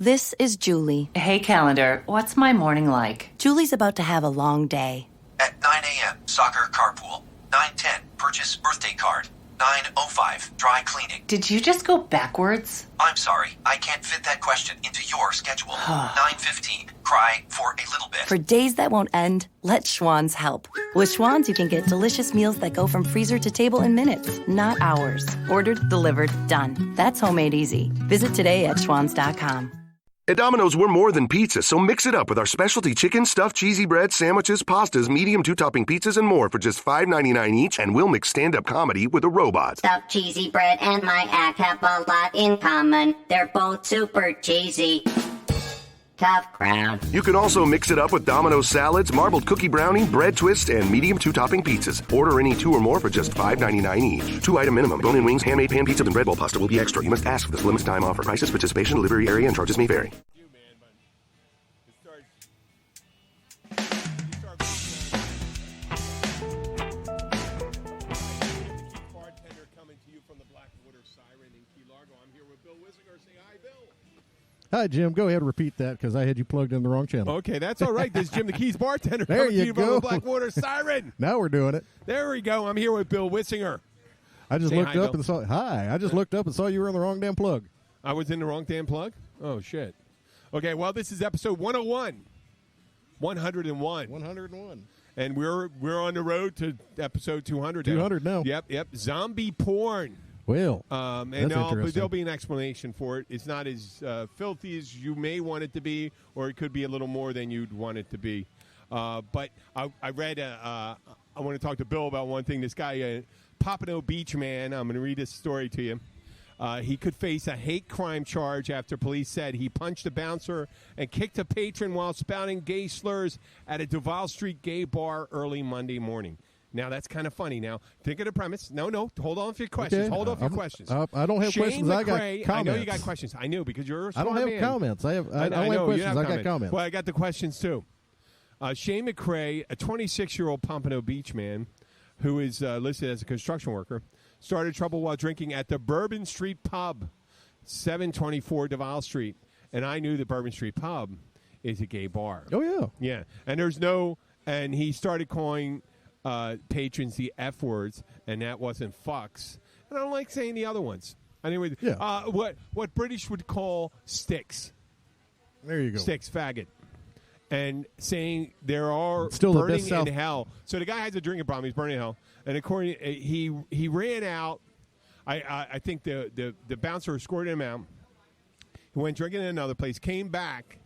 This is Julie. Hey, calendar, what's my morning like? Julie's about to have a long day. At 9 a.m., soccer carpool. 9:10, purchase birthday card. 9:05, dry cleaning. Did you just go backwards? I'm sorry, I can't fit that question into your schedule. 9:15, cry for a little bit. For days that won't end, let Schwann's help. With Schwann's, you can get delicious meals that go from freezer to table in minutes, not hours. Ordered, delivered, done. That's homemade easy. Visit today at schwanns.com. At Domino's, we're more than pizza, so mix it up with our specialty chicken, stuffed cheesy bread, sandwiches, pastas, medium two-topping pizzas, and more for just $5.99 each, and we'll mix stand-up comedy with a robot. Stuffed cheesy bread and my act have a lot in common. They're both super cheesy. Tough crowd. You can also mix it up with Domino's salads, marbled cookie brownie, bread twist, and medium two-topping pizzas. Order any two or more for just $5.99 each. Two-item minimum. Bone-in wings, handmade pan pizza, and bread bowl pasta will be extra. You must ask for this limited time offer. Prices, participation, delivery area, and charges may vary. Hi, Jim. Go ahead and repeat that because I had you plugged in the wrong channel. Okay, that's all right. This is Jim the Keys bartender. There coming you to go. From the Blackwater Siren. Now we're doing it. There we go. I'm here with Bill Wissinger. I just looked up Bill. and saw. Hi. I just looked up and saw you were in the wrong damn plug. I was in the wrong damn plug? Oh, shit. Okay, well, this is episode 101. 101. 101. And we're on the road to episode 200 now. 200 now. Yep. Zombie porn. Well, And that's but interesting. there'll be an explanation for it. It's not as filthy as you may want it to be, or it could be a little more than you'd want it to be. But I read, I want to talk to Bill about one thing. This guy, Pompano Beach man, I'm going to read this story to you. He could face a hate crime charge after police said he punched a bouncer and kicked a patron while spouting gay slurs at a Duval Street gay bar early Monday morning. Now, that's kind of funny. Now, think of the premise. No, hold on for your questions. Okay. Hold on for your questions. I don't have Shane questions. McRae, I got comments. I know you got questions. I knew because you're a smart I don't have man. comments. I don't have questions. I got comments. Well, I got the questions, too. Shane McRae, a 26-year-old Pompano Beach man who is listed as a construction worker, started trouble while drinking at the Bourbon Street Pub, 724 Duval Street. And I knew the Bourbon Street Pub is a gay bar. Oh, yeah. Yeah. And he started calling patrons the F words, and that wasn't fucks. And I don't like saying the other ones. Anyway, what British would call sticks. There you go. Sticks, faggot. And saying there are Still the burning best South. in hell. So the guy has a drinking problem. He's burning in hell. And according, he ran out. I think the bouncer escorted him out. He went drinking in another place, came back,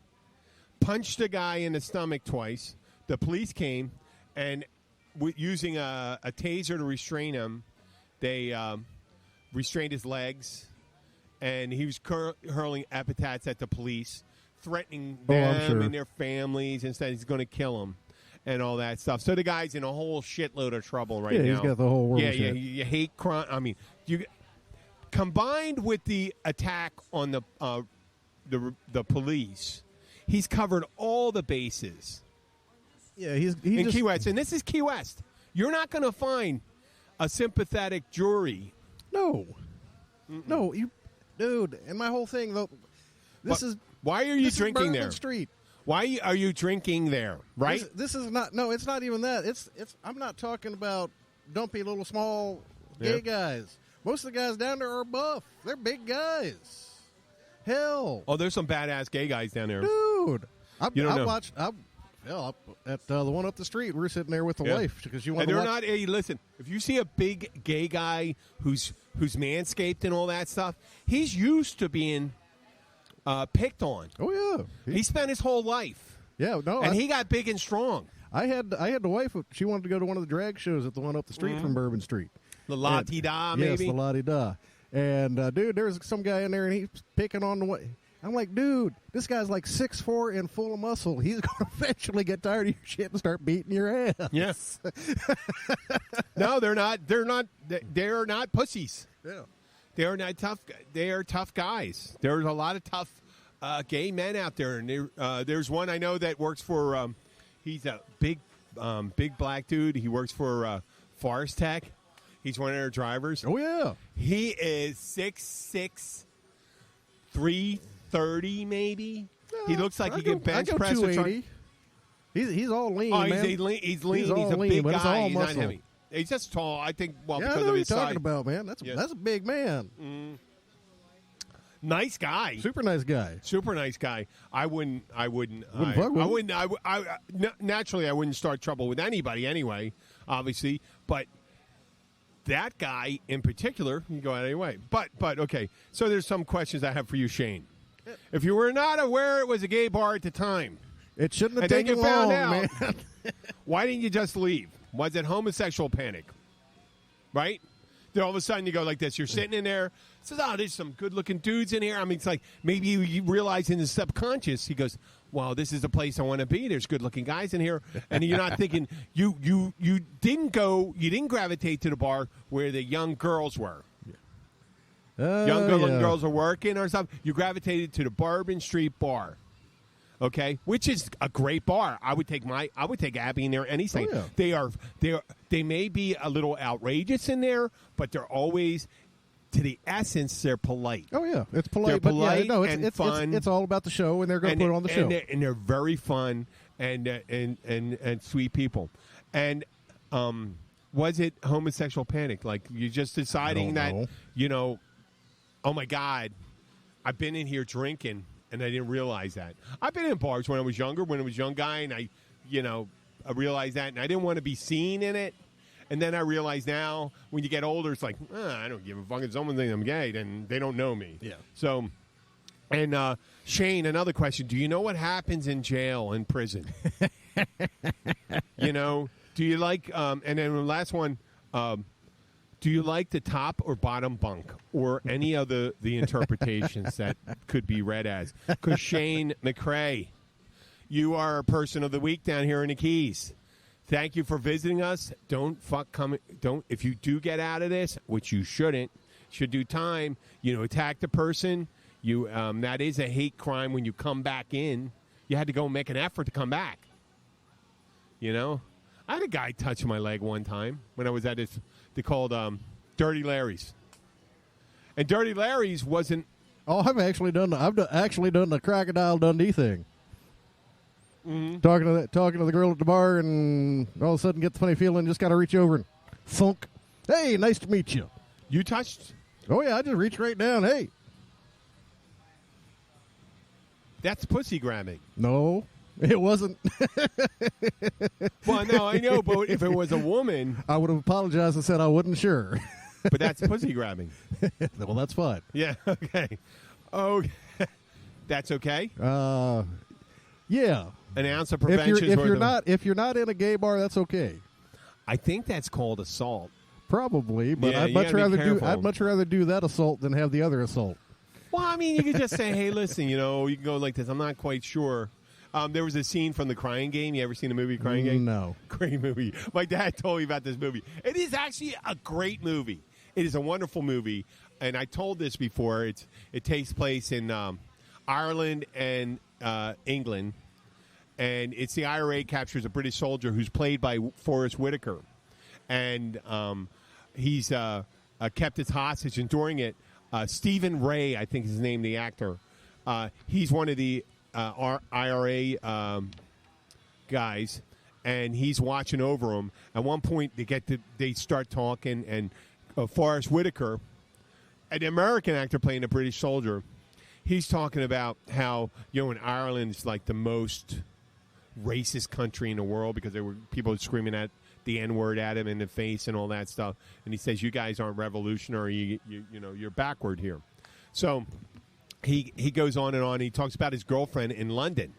punched a guy in the stomach twice. The police came, and using a taser to restrain him, they restrained his legs, and he was hurling epithets at the police, threatening them and their families, and said he's going to kill them and all that stuff. So the guy's in a whole shitload of trouble right now. Yeah, he's got the whole world. Yeah, you hate crime. I mean, combined with the attack on the police, he's covered all the bases. Yeah, he's in just, Key West, and this is Key West. You're not going to find a sympathetic jury. No, dude. And my whole thing though, why are you drinking there? Street. Why are you drinking there? Right? This is not. No, it's not even that. It's. I'm not talking about dumpy little small gay guys. Most of the guys down there are buff. They're big guys. Hell. Oh, there's some badass gay guys down there, dude. I watched. At the one up the street, we're sitting there with the wife because you want to. And they're not. Hey, listen, if you see a big gay guy who's manscaped and all that stuff, he's used to being picked on. Oh yeah, he spent his whole life. Yeah, no, and he got big and strong. I had the wife. She wanted to go to one of the drag shows at the one up the street from Bourbon Street. The La Ti Da, maybe. Yes, the La Ti Da. And dude, there's some guy in there, and he's picking on the way. I'm like, dude, this guy's like 6'4" and full of muscle. He's going to eventually get tired of your shit and start beating your ass. Yes. No, they're not. They're not pussies. Yeah. They are not tough. They are tough guys. There's a lot of tough gay men out there, and there's one I know that works for. He's a big black dude. He works for Forest Tech. He's one of their drivers. Oh yeah. He is 6'6", 230 maybe. He looks like he can bench I go press. 280. He's all lean, Oh, man. he's lean. He's all a lean, big but it's guy. all He's not muscle. heavy. He's just tall. I think. Well, Yeah, I because know of what you're his talking size. about, man. That's a big man. Nice guy. Super nice guy. Super nice guy. I wouldn't. Wouldn't fuck with him? Naturally, I wouldn't start trouble with anybody anyway. Obviously, but that guy in particular, you can go out anyway. But okay. So there's some questions I have for you, Shane. If you were not aware it was a gay bar at the time, It shouldn't have and then taken you found long, out, man. why didn't you just leave? Was it homosexual panic? Right? Then all of a sudden you go like this. You're sitting in there. Says, "Oh, there's some good-looking dudes in here." I mean, it's like maybe you realize in the subconscious. He goes, "Wow, this is the place I want to be. There's good-looking guys in here," and you're not thinking you didn't go. You didn't gravitate to the bar where the young girls were. Young good-looking girls are working or something. You gravitated to the Bourbon Street Bar. Okay, which is a great bar. I would take Abby in there any second. Oh, yeah. They may be a little outrageous in there, but they're always, to the essence, they're polite. Oh yeah, it's polite. They're but polite yeah, no, and it's fun. It's all about the show, and they're going to put it on the show. And they're very fun and sweet people. And was it homosexual panic? Like you just deciding that oh my God, I've been in here drinking. And I didn't realize that. I've been in bars when I was younger, when I was a young guy, and I realized that, and I didn't want to be seen in it. And then I realize now, when you get older, it's like, I don't give a fuck if someone thinks I'm gay, then they don't know me. Yeah. So, and Shane, another question: do you know what happens in jail and prison? Do you like? And then the last one. Do you like the top or bottom bunk, or any of the interpretations that could be read as? Because Shane McCrae, you are a person of the week down here in the Keys. Thank you for visiting us. If you do get out of this, which you shouldn't, should do time. Attack the person. That is a hate crime. When you come back in, you had to go make an effort to come back. I had a guy touch my leg one time when I was at this. They called Dirty Larry's, and Dirty Larry's wasn't. Oh, I've actually done the Crocodile Dundee thing. Mm-hmm. Talking to the girl at the bar, and all of a sudden get the funny feeling. Just got to reach over and thunk. Hey, nice to meet you. You touched? Oh yeah, I just reached right down. Hey, that's pussy grabbing. No. It wasn't. Well, no, I know, but if it was a woman, I would have apologized and said I wasn't sure. But that's pussy grabbing. Well, that's fine. Yeah. Okay. Okay. That's okay. Yeah. An ounce of prevention. If you're not in a gay bar, that's okay. I think that's called assault. Probably, but Yeah, I'd much rather do that assault than have the other assault. Well, I mean, you could just say, "Hey, listen, you can go like this. I'm not quite sure." There was a scene from The Crying Game. You ever seen the movie Crying Game? No. Great movie. My dad told me about this movie. It is actually a great movie. It is a wonderful movie. And I told this before. It takes place in Ireland and England. And it's the IRA captures a British soldier who's played by Forrest Whitaker. And he's kept as hostage. And during it, Stephen Ray, I think is his name, the actor, he's one of the IRA guys, and he's watching over him. At one point, they start talking, and Forrest Whitaker, an American actor playing a British soldier, he's talking about how in Ireland is like the most racist country in the world because there were people screaming at the N-word at him in the face and all that stuff. And he says, "You guys aren't revolutionary. You're backward here." So. He goes on and on. He talks about his girlfriend in London,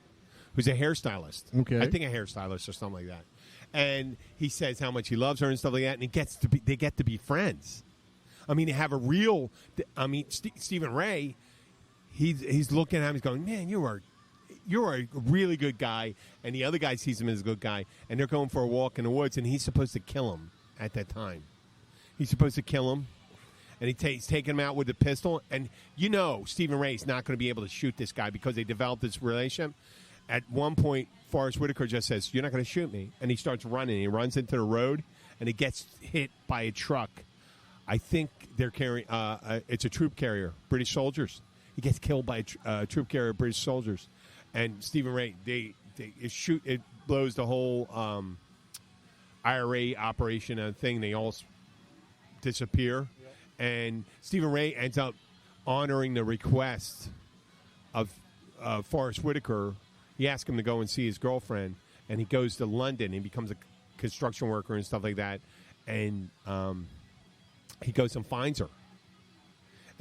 who's a hairstylist. Okay, I think a hairstylist or something like that. And he says how much he loves her and stuff like that. And they get to be friends. I mean, they have a real. I mean, Stephen Ray, he's looking at him. He's going, "Man, you're a really good guy." And the other guy sees him as a good guy. And they're going for a walk in the woods. And he's supposed to kill him at that time. He's supposed to kill him. And he's taking him out with a pistol. And Stephen Ray's not going to be able to shoot this guy because they developed this relationship. At one point, Forrest Whitaker just says, "You're not going to shoot me." And he starts running. He runs into the road, and he gets hit by a truck. I think they're carrying it's a troop carrier, British soldiers. He gets killed by a troop carrier of British soldiers, and Stephen Ray it blows the whole IRA operation and thing. They all disappear, and Stephen Ray ends up honoring the request of Forrest Whitaker. He asked him to go and see his girlfriend, and he goes to London and becomes a construction worker and stuff like that. And he goes and finds her,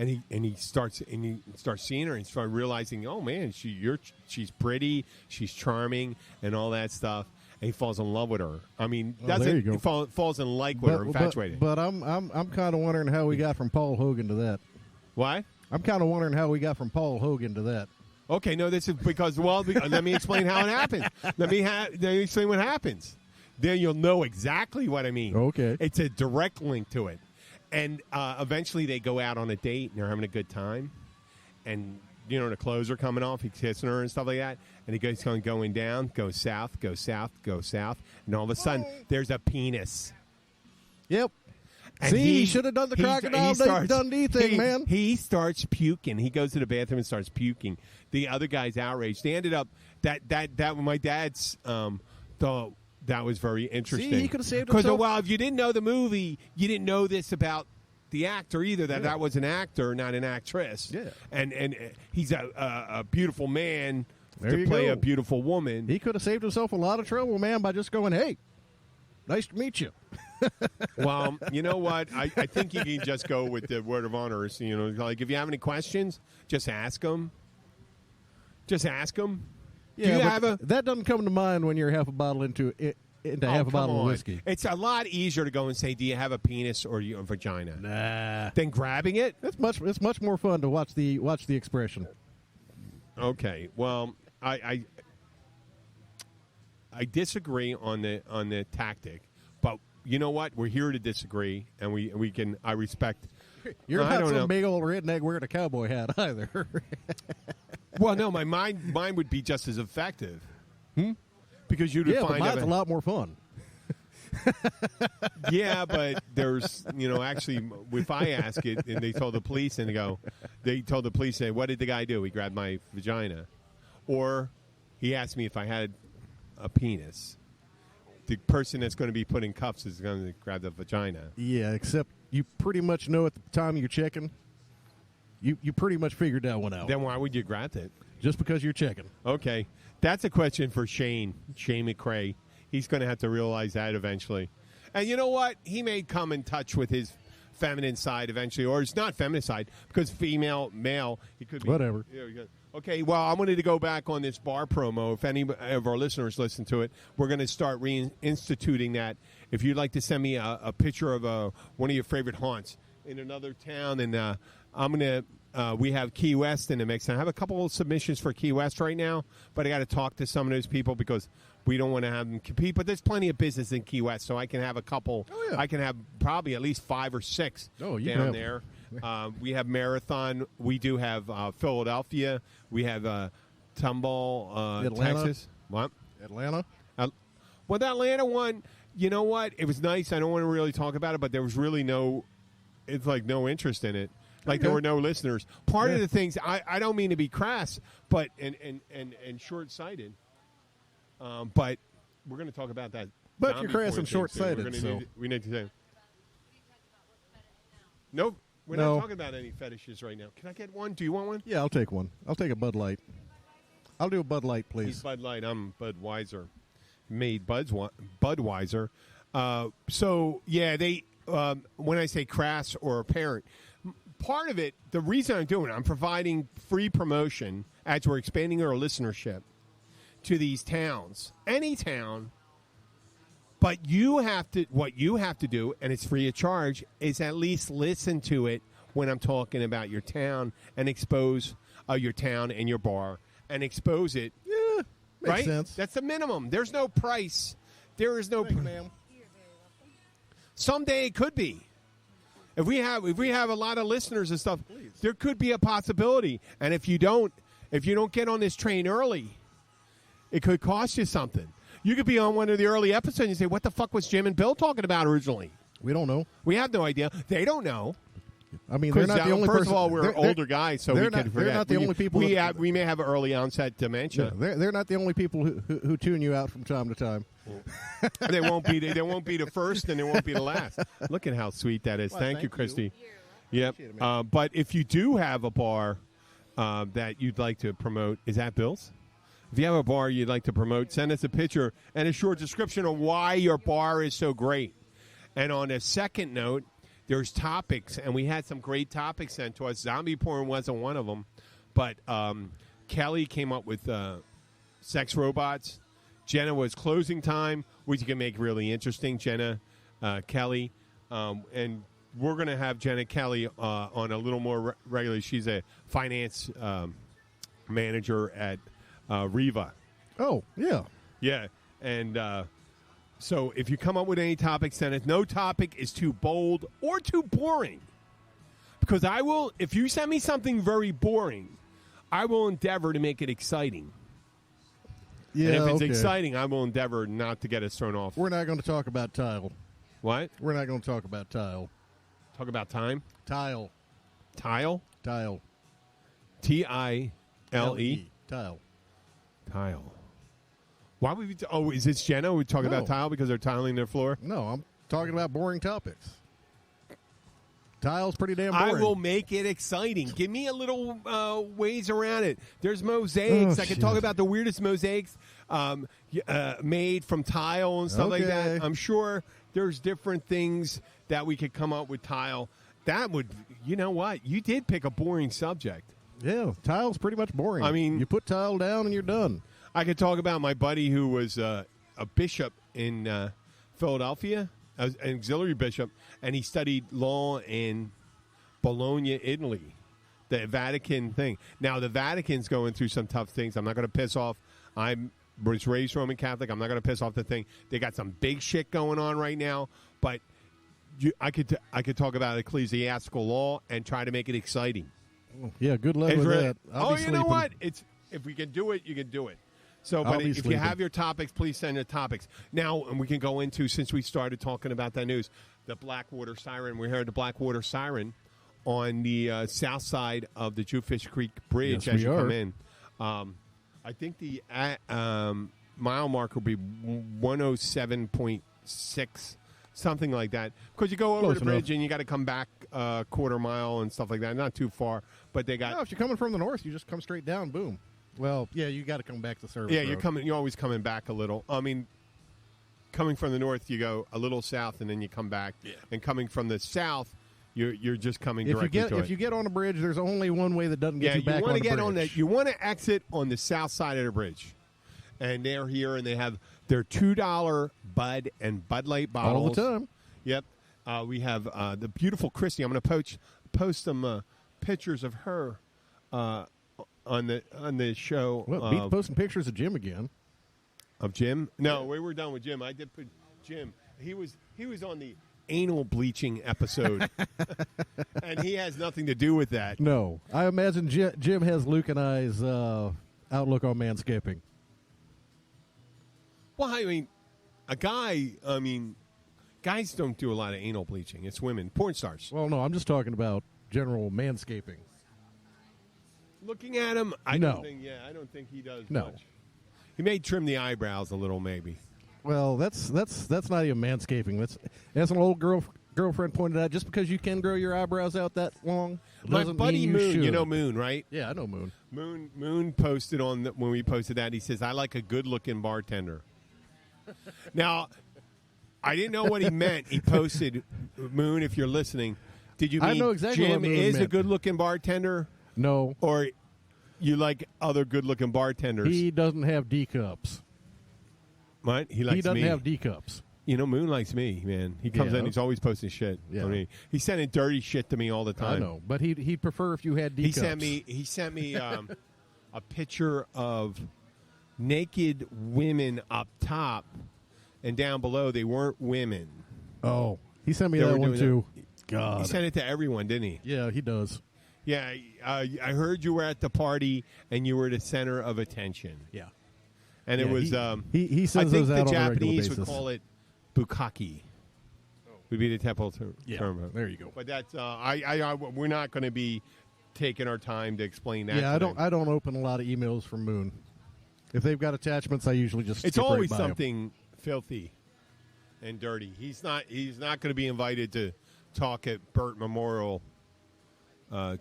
and he starts seeing her, and starts realizing, oh man, she's pretty, she's charming, and all that stuff. And he falls in love with her. I mean, he falls in like with her, infatuated. But I'm kind of wondering how we got from Paul Hogan to that. Why? I'm kind of wondering how we got from Paul Hogan to that. Okay, no, this is because, let me explain how it happens. Let me explain what happens. Then you'll know exactly what I mean. Okay. It's a direct link to it. And eventually they go out on a date, and they're having a good time. And, the clothes are coming off. He's kissing her and stuff like that. And he goes going down, go south, go south, go south. And all of a sudden, there's a penis. Yep. And see, he should have done the Crocodile Dundee thing, man. He starts puking. He goes to the bathroom and starts puking. The other guy's outraged. They ended up that my dad's thought that was very interesting. See, he could have saved himself. Because if you didn't know the movie, you didn't know this about the actor either. That was an actor, not an actress. Yeah, and he's a beautiful man there to play go. a beautiful woman. He could have saved himself a lot of trouble, man, by just going, "Hey, nice to meet you." Well, you know what? I think you can just go with the word of honor. Like if you have any questions, just ask them. Just ask them. Yeah, that doesn't come to mind when you're half a bottle into half a bottle of whiskey. It's a lot easier to go and say, "Do you have a penis or a vagina?" Nah. Than grabbing it. It's much more fun to watch the expression. Okay. Well, I disagree on the tactic, but you know what? We're here to disagree, and we can. I respect. You're not some big old redneck wearing a cowboy hat either. Well, no, mine would be just as effective. Because you'd find but mine's a lot more fun. Yeah, but there's, actually, if I ask it and they told the police and they told the police, say, what did the guy do? He grabbed my vagina. Or he asked me if I had a penis. The person that's going to be put in cuffs is going to grab the vagina. Yeah, except you pretty much know at the time you're checking. You pretty much figured that one out. Then why would you grab it? Just because you're checking. Okay. That's a question for Shane McCrae. He's going to have to realize that eventually. And you know what? He may come in touch with his feminine side eventually, or it's not feminine side, because male, he could be. Whatever. Okay, well, I wanted to go back on this bar promo. If any of our listeners listen to it, we're going to start reinstituting that. If you'd like to send me a picture of one of your favorite haunts in another town, and I'm going to we have Key West in the mix. And I have a couple of submissions for Key West right now, but I got to talk to some of those people because we don't want to have them compete. But there's plenty of business in Key West, so I can have a couple. Oh, yeah. I can have probably at least 5 or 6 down there. We have Marathon. We do have Philadelphia. We have Tomball, Texas. What? Atlanta? Well, the Atlanta one, you know what? It was nice. I don't want to really talk about it, but there was really no interest in it. Like there were no listeners. Part of the things, I don't mean to be crass, but and short-sighted. But we're going to talk about that. But you're crass and short-sighted. We need to say. Nope. We're not talking about any fetishes right now. Can I get one? Do you want one? Yeah, I'll take one. I'll take a Bud Light. I'll do a Bud Light, please. He's Bud Light. I'm Budweiser. Made Budweiser. So, yeah, they when I say crass or apparent, part of it, the reason I'm doing it, I'm providing free promotion as we're expanding our listenership to these towns. Any town. But what you have to do, and it's free of charge, is at least listen to it when I'm talking about your town and expose your town and your bar and expose it. Yeah, makes sense. That's the minimum. There's no price. There is no. Ma'am. Someday it could be. If we have a lot of listeners and stuff, there could be a possibility. And if you don't get on this train early, it could cost you something. You could be on one of the early episodes and say, what the fuck was Jim and Bill talking about originally? We don't know. We have no idea. They don't know. I mean, they're not the only. First of all, they're older guys, so we can forget. They're not the only people. We may have early onset dementia. Yeah, they're not the only people who tune you out from time to time. They won't be. They won't be the first, and they won't be the last. Look at how sweet that is. Well, thank you, Christy. Yep. It, but if you do have a bar that you'd like to promote, is that Bill's? If you have a bar you'd like to promote, send us a picture and a short description of why your bar is so great. And on a second note, there's topics, and we had some great topics sent to us. Zombie porn wasn't one of them, but Kelly came up with sex robots. Jenna was closing time, which you can make really interesting. Jenna, Kelly, and we're going to have Jenna Kelly on a little more regularly. She's a finance manager at Riva. Oh, yeah. Yeah, and so if you come up with any topics, send it. No topic is too bold or too boring. Because I will, if you send me something very boring, I will endeavor to make it exciting. Yeah, and if it's okay. exciting, I will endeavor not to get us thrown off. We're not going to talk about tile. What? We're not going to talk about tile. Talk about time? Tile. Tile? Tile. T-I-L-E? Tile. Tile. Why would we? Is this Jenna? We're talking about tile because they're tiling their floor? No, I'm talking about boring topics. Tile's pretty damn boring. I will make it exciting. Give me a little ways around it. There's mosaics. Oh, I can shit. talk about the weirdest mosaics made from tile and stuff like that. Okay. I'm sure there's different things that we could come up with tile. That would, you know what? You did pick a boring subject. Yeah, tile's pretty much boring. I mean, you put tile down and you're done. I could talk about my buddy who was a bishop in Philadelphia, an auxiliary bishop, and he studied law in Bologna, Italy, the Vatican thing. Now, the Vatican's going through some tough things. I'm not going to piss off. I was raised Roman Catholic. I'm not going to piss off the thing. They got some big shit going on right now, but I could talk about ecclesiastical law and try to make it exciting. Yeah, good luck with that. I'll be you know sleeping. what? If we can do it, you can do it. So, I'll but be if you sleeping. have your topics, please send the topics. Now, and we can go into, since we started talking about that news, the Blackwater Siren. We heard the Blackwater Siren on the south side of the Jewfish Creek Bridge Yes, as we you are. come in. I think the mile mark will be 107.6, something like that. Because you go over Close the bridge enough. and you got to come back a quarter mile and stuff like that. Not too far, but they got... No, if you're coming from the north, you just come straight down. Boom. Well, yeah, you got to come back to service. Yeah, road. you're always coming back a little. I mean, coming from the north, you go a little south and then you come back. Yeah. And coming from the south, you're just coming directly to it. If you get on a bridge, there's only one way that doesn't get you back want on to the get bridge. you want to exit on the south side of the bridge, and they're here and they have their $2 Bud and Bud Light bottles all the time. Yep. We have the beautiful Christy. I'm going to post some pictures of her on the show. Well, be posting pictures of Jim again. Of Jim? No, we were done with Jim. I did put Jim. He was on the anal bleaching episode, and he has nothing to do with that. No, I imagine Jim has Luke and I's outlook on manscaping. Well, I mean, guys don't do a lot of anal bleaching. It's women, porn stars. Well, no, I'm just talking about general manscaping. Looking at him, I don't think he does much. He may trim the eyebrows a little, maybe. Well, that's not even manscaping. That's an old girlfriend pointed out. Just because you can grow your eyebrows out that long, My doesn't buddy mean Moon, should. you know Moon, right? Yeah, I know Moon. Moon posted when we posted that. He says, "I like a good-looking bartender." Now, I didn't know what he meant. He posted, Moon, if you're listening, did you mean I know exactly Jim what Moon is a meant. good-looking bartender? No, Or you like other good-looking bartenders? he doesn't have D cups. What? He likes He doesn't me. have D cups. You know, Moon likes me, man. He comes Yeah. in, he's always posting shit. Yeah. I mean, he's sending dirty shit to me all the time. I know, but he'd prefer if you had D He cups. sent me a picture of naked women up top, and down below they weren't women. Oh, he sent me They that were one doing too. He God. sent it to everyone, didn't he? Yeah, he does. Yeah, I heard you were at the party and you were the center of attention. Yeah. And it Yeah, was he I sends think those out the on a regular Japanese basis. would call it bukkake. would be the temple term. There you go. But that's we're not going to be taking our time to explain that. Yeah, today. I don't open a lot of emails from Moon. If they've got attachments, I usually just It's skip right always by 'em. something filthy and dirty. He's not going to be invited to talk at Burt Memorial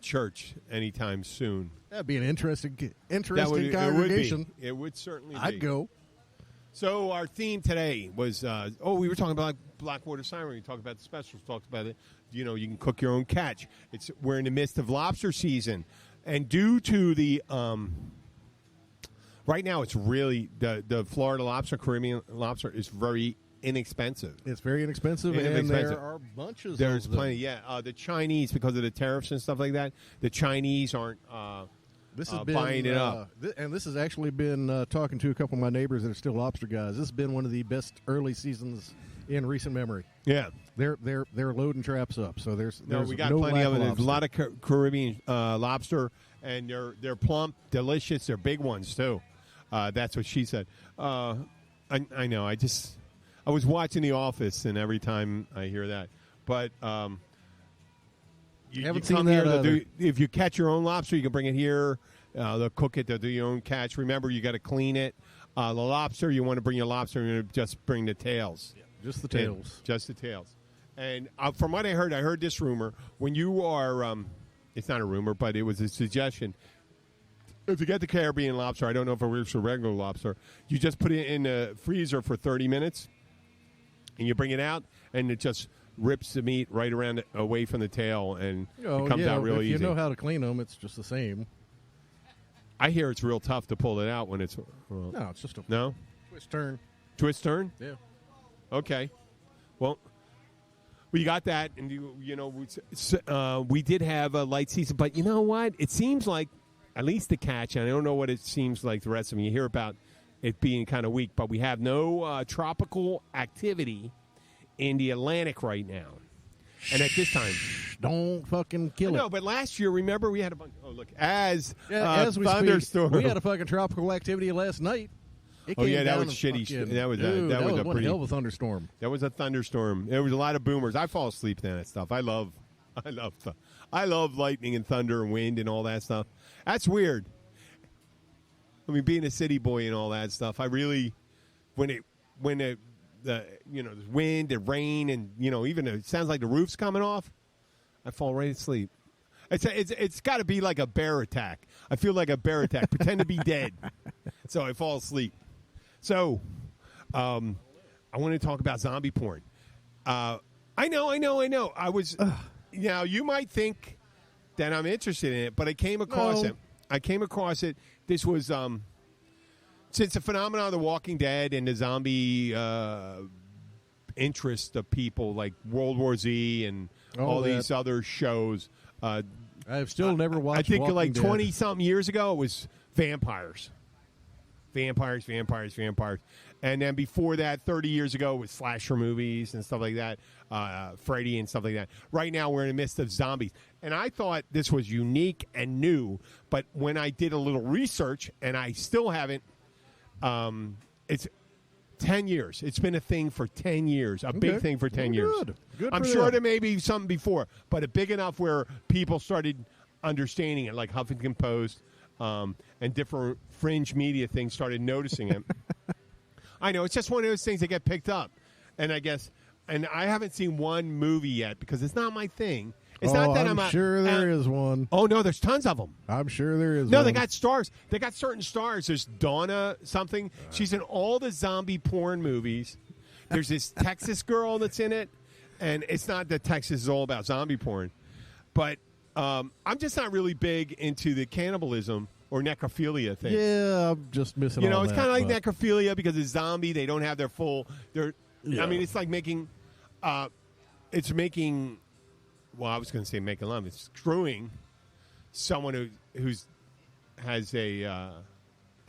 Church anytime soon. That'd be an interesting That would- congregation. It would certainly be. I'd go. So our theme today was, we were talking about Blackwater Siren. We talked about the specials. Talked about it. You can cook your own catch. We're in the midst of lobster season, and due to the right now, it's really the Florida lobster, Caribbean lobster is very inexpensive. It's very inexpensive, and there are bunches. There's of them. plenty. Yeah, the Chinese, because of the tariffs and stuff like that, the Chinese aren't. This has been, buying it up. And this has actually been talking to a couple of my neighbors that are still lobster guys. This has been one of the best early seasons in recent memory. Yeah, they're loading traps up. So there's we got no plenty lack of it. There's lobster. a lot of Caribbean lobster, and they're plump, delicious. They're big ones too. That's what she said. I know. I was watching The Office, and every time I hear that, but you Haven't come seen here. that If you catch your own lobster, you can bring it here. They'll cook it. They'll do your own catch. Remember, you got to clean it. The lobster, you want to bring your lobster, and just bring the tails. Yeah, just the tails. Just the tails. And from what I heard this rumor. When you are, it's not a rumor, but it was a suggestion. If you get the Caribbean lobster, I don't know if it works for regular lobster, you just put it in the freezer for 30 minutes, and you bring it out, and it just rips the meat right around away from the tail, and it comes out real if easy. you know how to clean them, it's just the same. I hear it's real tough to pull it out when it's... No, it's just a No? twist turn. Twist turn? Yeah. Okay. Well, we got that, and we did have a light season, but you know what? It seems like, at least the catch, and I don't know what it seems like the rest of them. You hear about it being kind of weak, but we have no tropical activity in the Atlantic right now. And at this time... Don't fucking kill it. No, but last year, remember, we had a bunch... Oh, look, as we thunderstorm. speak, we had a fucking tropical activity last night. It came that down was and shitty. fucking- That was dude, that was a one pretty hell of a thunderstorm. That was a thunderstorm. There was a lot of boomers. I fall asleep to that stuff. I love lightning and thunder and wind and all that stuff. That's weird. I mean, being a city boy and all that stuff. I really, when the wind and rain and even it sounds like the roof's coming off, I fall right asleep. It's got to be like a bear attack. I feel like a bear attack. Pretend to be dead, so I fall asleep. So, I want to talk about zombie porn. I know. I was. Now you might think that I'm interested in it, but I came across it. This was since the phenomenon of The Walking Dead and the zombie interest of people like World War Z and all these other shows. I've still never watched. I think Walking like Dead. 20-something years ago, it was vampires. Vampires. And then before that, 30 years ago, it was slasher movies and stuff like that, Freddy and stuff like that. Right now, we're in the midst of zombies. And I thought this was unique and new, but when I did a little research, and I still haven't, it's 10 years. It's been a thing for 10 years, big thing for 10 years. Good I'm for sure them. there may be something before, but a big enough where people started understanding it, like Huffington Post and different fringe media things started noticing it. I know, it's just one of those things that get picked up. And I guess, and I haven't seen one movie yet because it's not my thing. It's not that I'm sure there is one. Oh, no, there's tons of them. I'm sure there is No, one. they got stars. They got certain stars. There's Donna something. She's in all the zombie porn movies. There's this Texas girl that's in it. And it's not that Texas is all about zombie porn. But I'm just not really big into the cannibalism or necrophilia thing. Yeah, I'm just missing all it's that, kind of like but- necrophilia because it's zombie. They don't have their full... I mean, it's like making... it's making... Well, I was going to say making love. It's screwing someone who's has a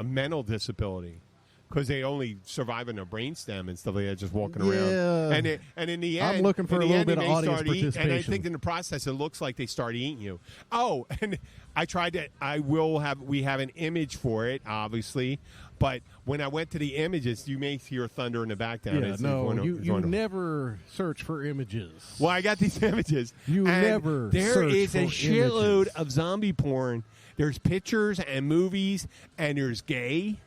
mental disability. because they only survive on their brainstem and stuff like that, just walking around. Yeah. And in the end, I'm looking for in a the little end, bit of they audience start eating, participation. and I think in the process, it looks like they start eating you. Oh, and I tried to. We have an image for it, obviously. But when I went to the images, you may hear thunder in the background. Yeah, you never search for images. Well, I got these images. You and never There search is a for shitload images. of zombie porn. There's pictures and movies, and there's gay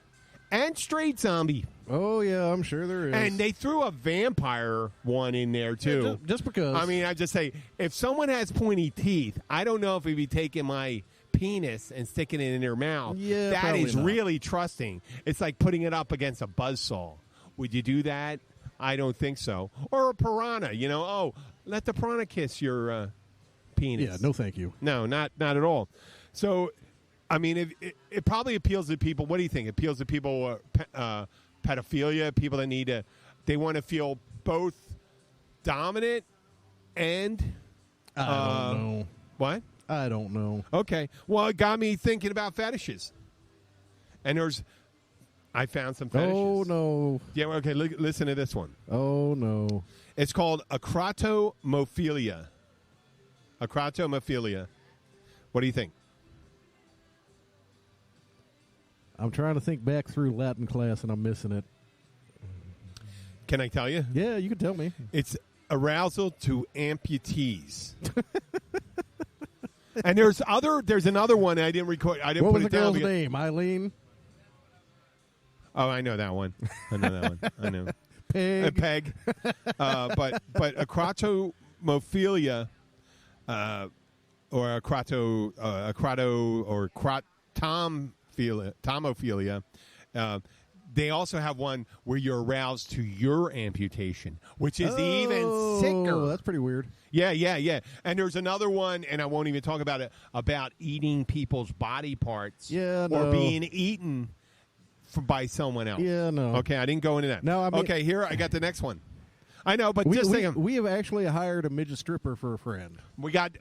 and straight zombie. Oh, yeah, I'm sure there is. And they threw a vampire one in there, too. Yeah, just because. I mean, I just say, if someone has pointy teeth, I don't know if he'd be taking my penis and sticking it in their mouth. Yeah, that probably is not. really trusting. It's like putting it up against a buzzsaw. Would you do that? I don't think so. Or a piranha, let the piranha kiss your penis. Yeah, no thank you. No, not at all. So, I mean, it probably appeals to people. What do you think? It appeals to people, pedophilia, people that they want to feel both dominant and. I don't know. What? I don't know. Okay. Well, it got me thinking about fetishes. And I found some fetishes. Oh, no. Yeah, okay, listen to this one. Oh, no. It's called acrotomophilia. Acrotomophilia. What do you think? I'm trying to think back through Latin class, and I'm missing it. Can I tell you? Yeah, you can tell me. It's arousal to amputees. And there's another one I didn't record. I didn't What put was it the down. girl's name? Eileen? Oh, I know that one. I know. Peg. Peg. But acrotomophilia, or tomophilia. They also have one where you're aroused to your amputation, which is even sicker. That's pretty weird. Yeah. And there's another one, and I won't even talk about it, about eating people's body parts. Yeah, or no. being eaten by someone else. Yeah, no. Okay, I didn't go into that. No, I mean, okay, here I got the next one. I know, but we think have actually hired a midget stripper for a friend.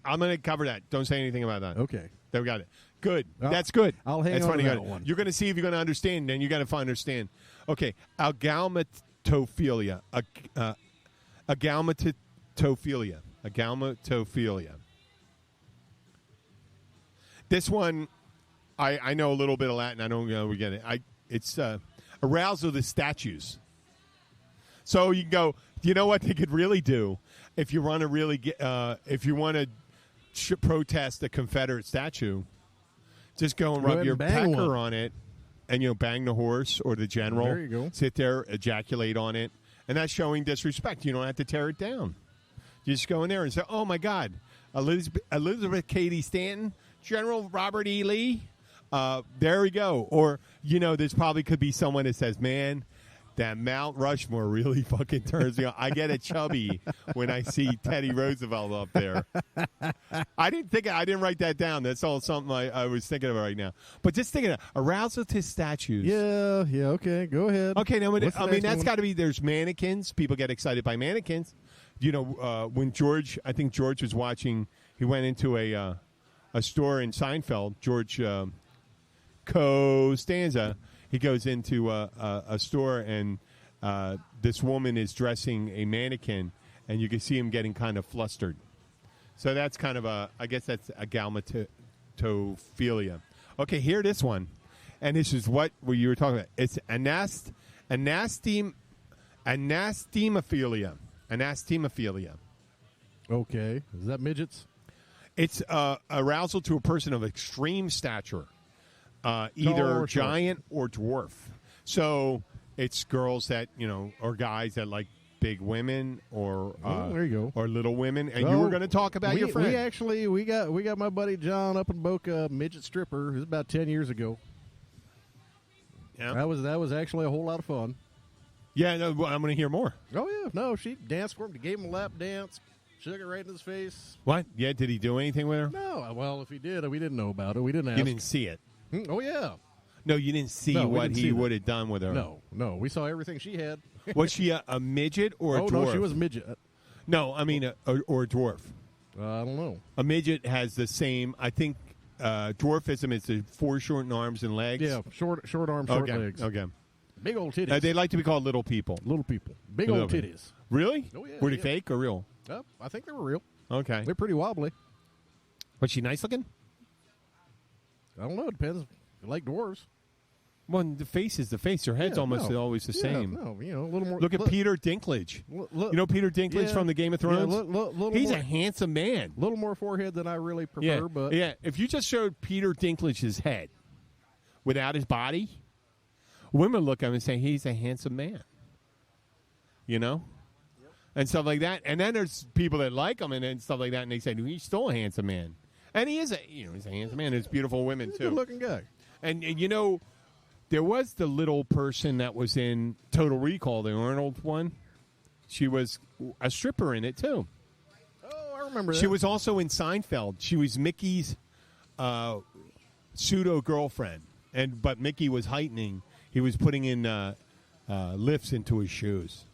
I'm going to cover that. Don't say anything about that. Okay. There we got it. Good. That's good. I'll hang That's on funny. to that one. You're going to see if you're going to understand, then you got to understand. Okay, agalmatophilia. Agalmatophilia. This one, I know a little bit of Latin. I don't know we get it. It's arousal of the statues. So you can go. You know what they could really do if you want to protest a Confederate statue? Just go and rub your pecker on it, and bang the horse or the general. There you go. Sit there, ejaculate on it, and that's showing disrespect. You don't have to tear it down. You just go in there and say, "Oh my God, Elizabeth Cady Stanton, General Robert E. Lee." There we go. Or there's probably could be someone that says, "Man, that Mount Rushmore really fucking turns me on. I get a chubby when I see Teddy Roosevelt up there." I didn't write that down. That's all something I was thinking of right now. But just thinking of arousal to statues. Yeah, okay, go ahead. Okay, now that's one? got to be. There's mannequins. People get excited by mannequins. When I think George was watching. He went into a store in Seinfeld. George Costanza. He goes into a store, and this woman is dressing a mannequin, and you can see him getting kind of flustered. So that's kind of I guess that's agalmatophilia. Okay, hear this one. And this is what you were talking about. It's anastemophilia. Anastemophilia. Okay. Is that midgets? It's arousal to a person of extreme stature. Either giant or dwarf. So it's girls that, or guys that like big women or there you go. Or little women. And you were going to talk about your friend. We got my buddy John up in Boca, midget stripper. It was about 10 years ago. Yeah. That was actually a whole lot of fun. Yeah, no, I'm going to hear more. Oh, yeah. No, she danced for him, gave him a lap dance, shook it right in his face. What? Yeah, did he do anything with her? No. Well, if he did, we didn't know about it. We didn't ask. You didn't see it? Oh, yeah. No, you didn't see what he would have done with her. No. We saw everything she had. Was she a midget or a dwarf? Oh, no, she was a midget. No, I mean, or a dwarf. I don't know. A midget has the same, I think, dwarfism is the foreshortened arms and legs. Yeah, short arms, short legs. Okay. Big old titties. They like to be called little people. Little people. Big Little old people. titties. Really? Oh, yeah, Were they yeah. fake or real? I think they were real. Okay. They're pretty wobbly. Was she nice looking? I don't know. It depends. You like dwarves. Well, the face is the face. Their head's almost always the same. No, a little more. Look at Peter Dinklage. Look, You know Peter Dinklage from the Game of Thrones? He's more, a handsome man. little more forehead than I really prefer, but Yeah, if you just showed Peter Dinklage's head without his body, women look at him and say, he's a handsome man. You know? And stuff like that. And then there's people that like him and stuff like that, and they say, he's still a handsome man. And he is he's a handsome man. There's beautiful women, he's a too. good-looking guy. And there was the little person that was in Total Recall, the Arnold one. She was a stripper in it, too. Oh, I remember that. She was also in Seinfeld. She was Mickey's pseudo-girlfriend. But Mickey was heightening. He was putting in lifts into his shoes.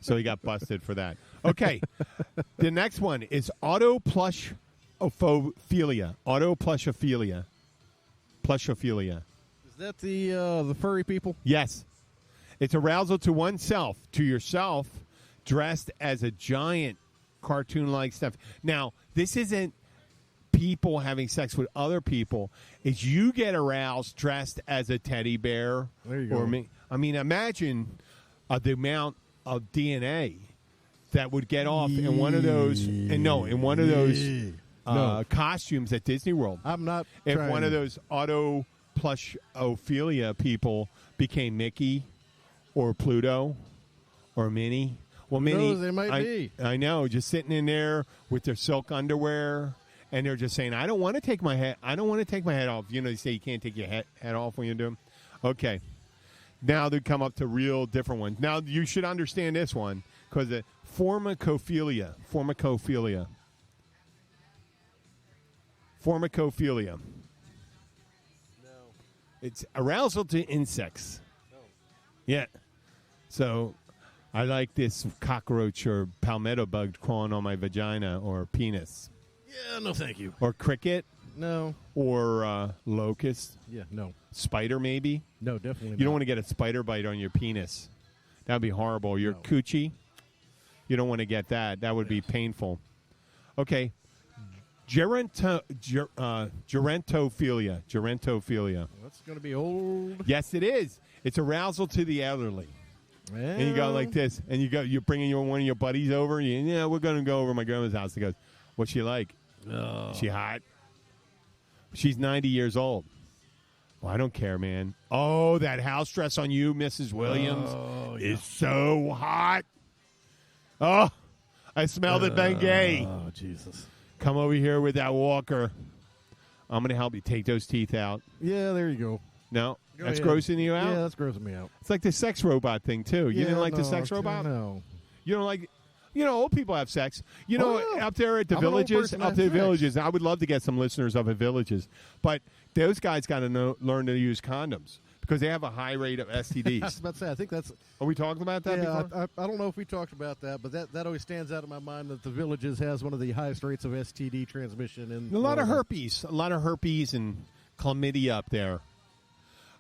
So he got busted for that. Okay. The next one is autoplushophilia. Autoplushophilia. Plushophilia. Is that the furry people? Yes. It's arousal to oneself, to yourself, dressed as a giant cartoon-like stuff. Now, this isn't people having sex with other people. It's you get aroused dressed as a teddy bear. There you go. Or imagine the amount of DNA that would get off in one of those. In one of those costumes at Disney World. I'm not. If trying. one of those auto plushophilia people became Mickey or Pluto or Minnie. Well, Minnie, knows, they might be. I know, just sitting in there with their silk underwear, and they're just saying, "I don't want to take my head. I don't want to take my head off." You know, they say you can't take your head off when you do them. Okay, now they come up to real different ones. Now you should understand this one because the formicophilia. It's arousal to insects. Yeah. So I like this cockroach or palmetto bug crawling on my vagina or penis. Yeah, no, thank you. Or cricket. No. Or locust. Yeah, no. Spider, maybe. No, definitely not. You don't want to get a spider bite on your penis. That would be horrible. Your coochie. You don't want to get that. That would be painful. Okay. Gerontophilia. That's going to be old. Yes, it is. It's arousal to the elderly. Well, And you go like this, and you're bringing one of your buddies over. We're going to go over to my grandma's house. He goes, "What's she like? Is she hot? She's 90 years old. Well, I don't care, man. Oh, that house dress on you, Mrs. Williams, is so hot. Oh, I smelled it, Bengay. Oh, Jesus. Come over here with that walker. I'm going to help you take those teeth out. Yeah, there you go. No, Go that's ahead. grossing you out? Yeah, that's grossing me out. It's like the sex robot thing, too. You didn't like the sex robot? No. You don't like... old people have sex. yeah. Up there at the I'm an old villages, person, up I to the have sex. villages, I would love to get some listeners up at villages. But those guys got to learn to use condoms because they have a high rate of I was STDs. about to say, I think that's... Are we talking about that Yeah, before? I don't know if we talked about that, but that always stands out in my mind that the Villages has one of the highest rates of STD transmission. In A lot of Florida. herpes and chlamydia up there.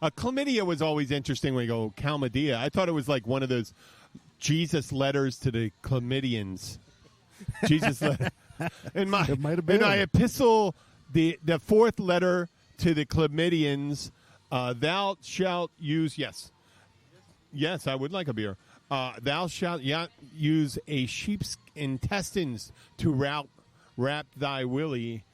Chlamydia was always interesting when you go chlamydia. I thought it was like one of those Jesus letters to the chlamydians. Jesus letter. In my It might have been. in my epistle, the fourth letter to the chlamydians, thou shalt use Yes, I would like a beer. Thou shalt use a sheep's intestines to wrap thy willy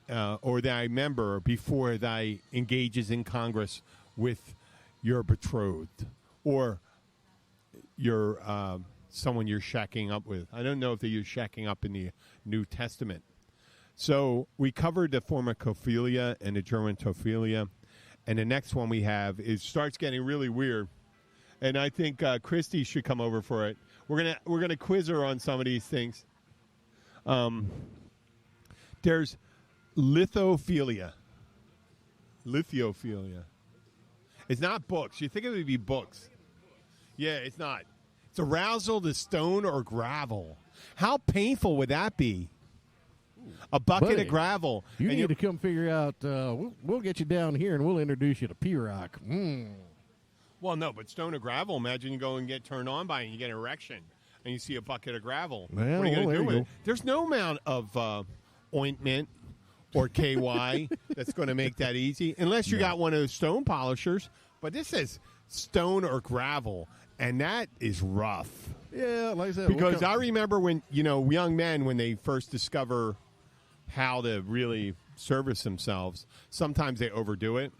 or thy member before thy engages in Congress with your betrothed or your someone you're shacking up with. I don't know if they use shacking up in the New Testament. So we covered the formicophilia and the gerontophilia, and the next one we have starts getting really weird. And I think Christy should come over for it. We're gonna quiz her on some of these things. There's lithophilia. Lithophilia. It's not books. You think it would be books. Yeah, it's not. It's arousal to stone or gravel. How painful would that be? A bucket Buddy, of gravel. You and need to come figure out. We'll get you down here and we'll introduce you to P-Rock. Well, no, but stone or gravel. Imagine you go and get turned on by it and you get an erection and you see a bucket of gravel. Yeah, what are you going to well, do there with you it? go. There's no amount of ointment or KY that's going to make that easy unless you got one of those stone polishers. But this is stone or gravel, and that is rough. Yeah, like I said. Because I remember when, young men, when they first discover how to really service themselves, sometimes they overdo it,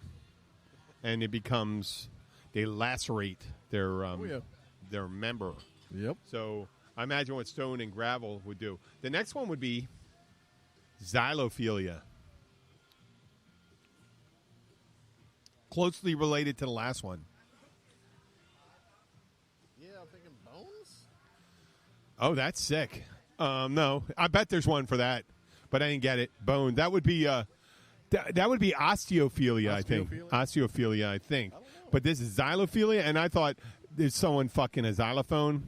and it becomes, they lacerate their member. Yep. So I imagine what stone and gravel would do. The next one would be xylophilia. Closely related to the last one. Yeah, I'm thinking bones. Oh, that's sick. No, I bet there's one for that, but I didn't get it. Bone. That would be that would be osteophilia, I think. Osteophilia, I think. But this is xylophilia, and I thought there's someone fucking a xylophone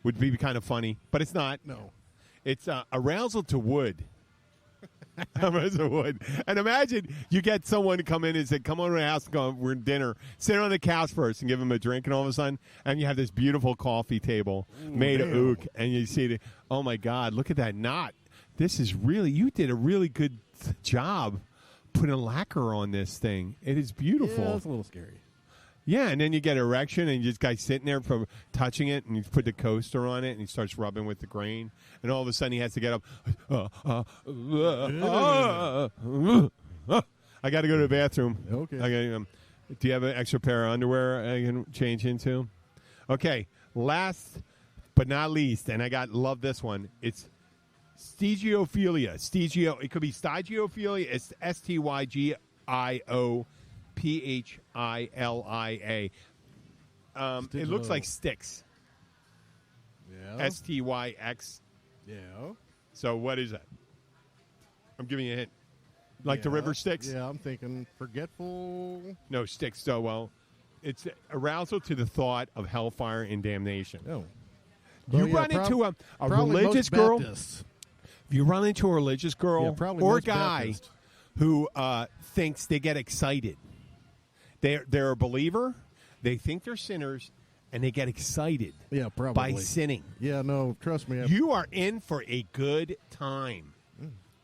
would be kind of funny, but it's not. No. It's arousal to wood. Arousal to wood. And imagine you get someone to come in and say, come over to the house, we're in dinner. Sit on the couch first and give them a drink, and all of a sudden, and you have this beautiful coffee table made of oak, and you see the, oh my God, look at that knot. This is really, you did a really good job putting lacquer on this thing. It is beautiful. Yeah, it's a little scary. Yeah, and then you get erection, and you just guy sitting there from touching it, and you put the coaster on it, and he starts rubbing with the grain, and all of a sudden he has to get up. I got to go to the bathroom. Okay. Do you have an extra pair of underwear I can change into? Okay, last but not least, and love this one. It's stegiophilia. It could be stygiophilia. It's Stygiophila. It looks like sticks. Yeah. STYX. Yeah. So what is that? I'm giving you a hint. Like the river Styx? Yeah, I'm thinking forgetful. No, Styx. So, well, it's arousal to the thought of hellfire and damnation. Oh. You run into a religious girl. If you run into a religious girl or a guy who thinks they get excited, they're a believer, they think they're sinners, and they get excited by sinning. Yeah, no, trust me. You are in for a good time.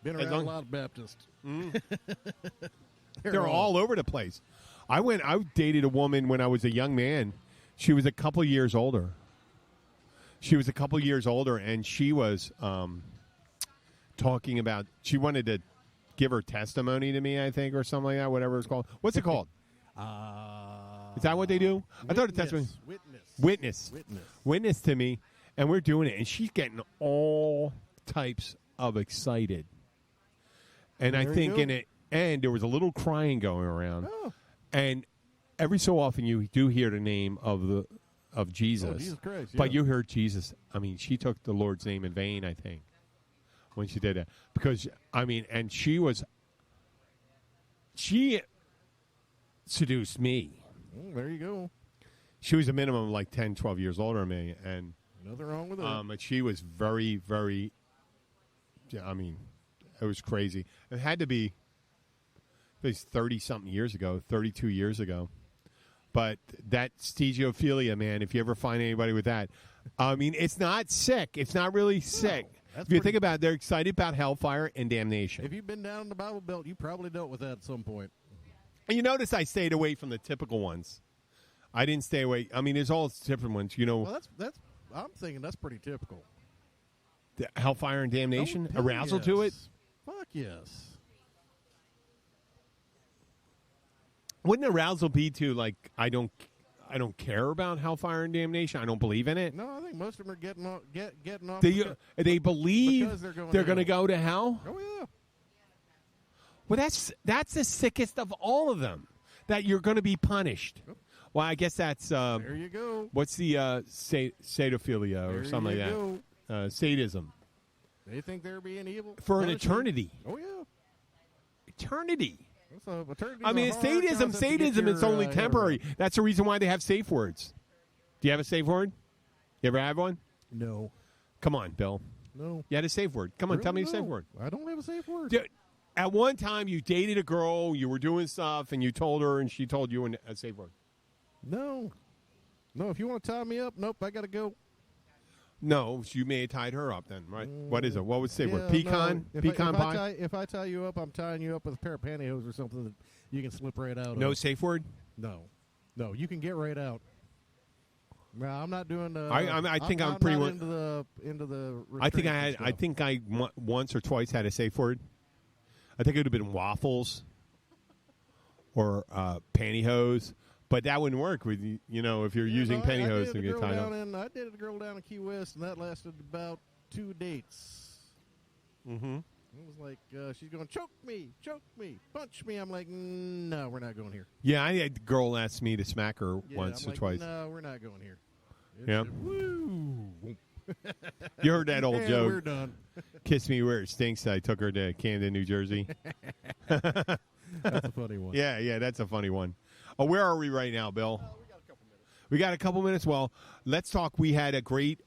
Been around a lot of Baptists. They're all over the place. I dated a woman when I was a young man. She was a couple years older. And she was talking about, she wanted to give her testimony to me, I think, or something like that, whatever it's called. What's it called? Is that what they do? I thought a testimony. Witness to me, and we're doing it, and she's getting all types of excited. And I think in it, and there was a little crying going around. Oh. And every so often you do hear the name of Jesus. Jesus Christ, But you heard Jesus. I mean, she took the Lord's name in vain, I think, when she did that. Because, I mean, and she seduced me. There you go. She was a minimum of like 10, 12 years older than me. And nothing wrong with that. but she was very, very, I mean, it was crazy. It had to be 30-something years ago, 32 years ago. But that stegiophilia, man, if you ever find anybody with that, I mean, it's not sick. It's not really sick. If you think about it, they're excited about hellfire and damnation. If you've been down in the Bible Belt, you probably dealt with that at some point. And you notice I stayed away from the typical ones. I didn't stay away. I mean, there's all different ones, you know. Well, that's. I'm thinking that's pretty typical. The hellfire and damnation, Oh, arousal yes. to it. Fuck yes. Wouldn't arousal be to like I don't care about hellfire and damnation. I don't believe in it. No, I think most of them are getting off. They believe because they're going to go to hell. Oh yeah. Well, that's the sickest of all of them. That you're going to be punished. Well, I guess that's there you go. What's the sadophilia or something like that? Sadism. They think they're being evil For an eternity. Oh yeah. Eternity. I mean, sadism is only temporary. That's the reason why they have safe words. Do you have a safe word? You ever have one? No. Come on, Bill. No. You had a safe word. Come on, Really? tell me a No. safe word. I don't have a safe word. Dude, at one time, you dated a girl, you were doing stuff, and you told her, and she told you a safe word. No. No, if you want to tie me up, nope, I got to go. No, you may have tied her up then, right? What is it? What would say? Yeah, What, pecan? no. Pecan pie? If I tie you up, I'm tying you up with a pair of pantyhose or something that you can slip right out No of. safe word? No. No, you can get right out. No, I'm not doing the. I think I'm pretty not into the. I think I had. stuff. I think I once or twice had a safe word. I think it would have been waffles or pantyhose, but that wouldn't work with you know if you're using pantyhose to get tied up. I dated a girl down in Key West, and that lasted about 2 dates. Mm-hmm. It was like she's going choke me, punch me. I'm like, no, we're not going here. Yeah, I had a girl ask me to smack her once or twice. No, we're not going here. Yeah. Woo. You heard that old And joke. We're done. Kiss me where it stinks. I took her to Camden, New Jersey. That's a funny one. Yeah, that's a funny one. Oh, where are we right now, Bill? We got a couple minutes. Well, let's talk. We had a great.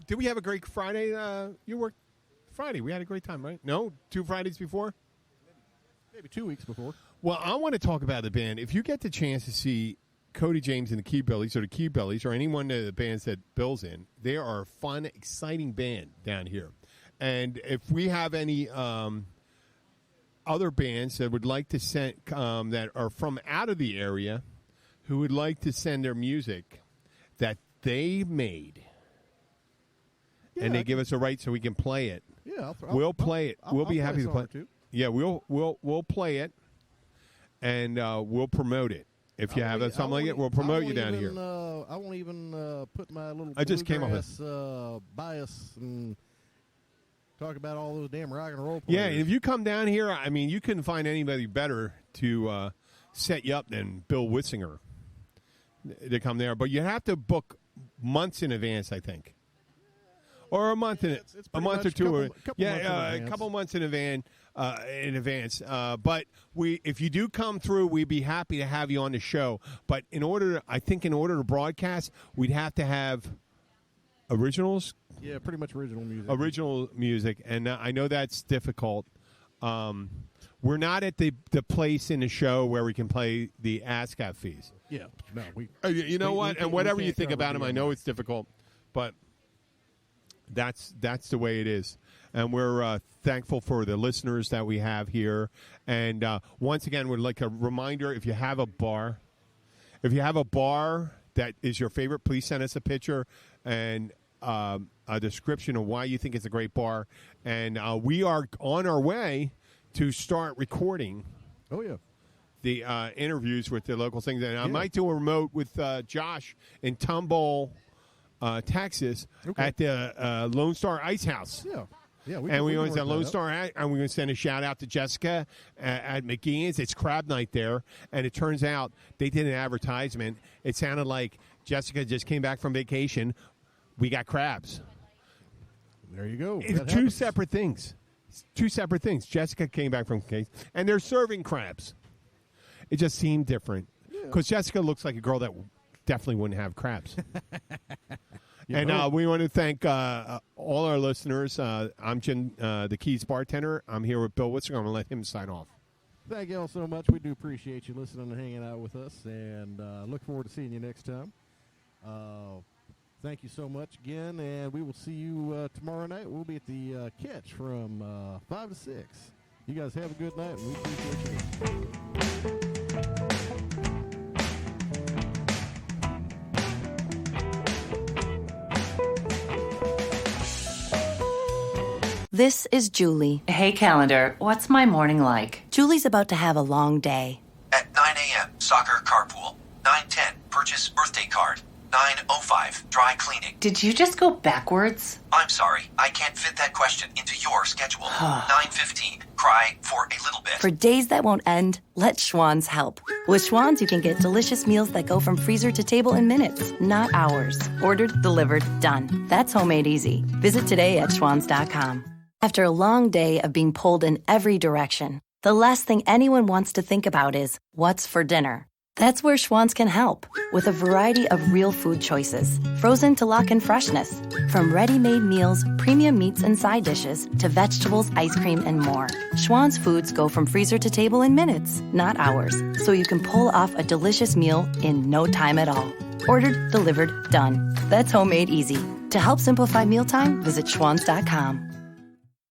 Did we have a great Friday? You worked Friday. We had a great time, right? No, 2 Fridays before. Maybe 2 weeks before. Well, I want to talk about the band. If you get the chance to see Cody James and the Key Bellies or the Key Bellies or any one of the bands that Bill's in, they are a fun, exciting band down here. And if we have any other bands that would like to send that are from out of the area who would like to send their music that they made, and they give us a right so we can play it. Yeah, we'll play it. We'll be happy to play. Yeah, we'll play it, and we'll promote it. If you have something like it, we'll promote you down here. I won't even put my little I just came up with bias and talk about all those damn rock and roll players. Yeah, and if you come down here, I mean, you couldn't find anybody better to set you up than Bill Wissinger to come there. But you have to book months in advance, I think. Or a month a month or two, a couple months in advance. But if you do come through, we'd be happy to have you on the show. But in order to broadcast, we'd have to have originals. Yeah, pretty much original music. And I know that's difficult. We're not at the place in the show where we can play the ASCAP fees. Yeah, no, you know what? And whatever you think about them, I know it's difficult, but. That's the way it is, and we're thankful for the listeners that we have here. And once again, we'd like a reminder: if you have a bar that is your favorite, please send us a picture and a description of why you think it's a great bar. And we are on our way to start recording. Oh yeah. The interviews with the local things, and I might do a remote with Josh in Tomball, Texas, at the Lone Star Ice House. Yeah. We're going to send Lone Star, and we're going to send a shout out to Jessica at McGee's. It's crab night there, and it turns out they did an advertisement. It sounded like Jessica just came back from vacation. We got crabs. There you go. It's two separate things. Jessica came back from vacation, and they're serving crabs. It just seemed different because Jessica looks like a girl that definitely wouldn't have crabs. And we want to thank all our listeners. I'm Jim, the Keys bartender. I'm here with Bill Wissinger. I'm going to let him sign off. Thank you all so much. We do appreciate you listening and hanging out with us, and look forward to seeing you next time. Thank you so much again, and we will see you tomorrow night. We'll be at the Catch from 5 to 6. You guys have a good night, and we appreciate you. This is Julie. Hey, calendar, what's my morning like? Julie's about to have a long day. At 9 a.m., soccer carpool. 9:10, purchase birthday card. 9:05, dry cleaning. Did you just go backwards? I'm sorry, I can't fit that question into your schedule. 9:15, cry for a little bit. For days that won't end, let Schwann's help. With Schwann's, you can get delicious meals that go from freezer to table in minutes, not hours. Ordered, delivered, done. That's homemade easy. Visit today at schwanns.com. After a long day of being pulled in every direction, the last thing anyone wants to think about is what's for dinner. That's where Schwann's can help, with a variety of real food choices, frozen to lock in freshness. From ready-made meals, premium meats and side dishes, to vegetables, ice cream, and more. Schwann's foods go from freezer to table in minutes, not hours, so you can pull off a delicious meal in no time at all. Ordered, delivered, done. That's homemade easy. To help simplify mealtime, visit schwans.com.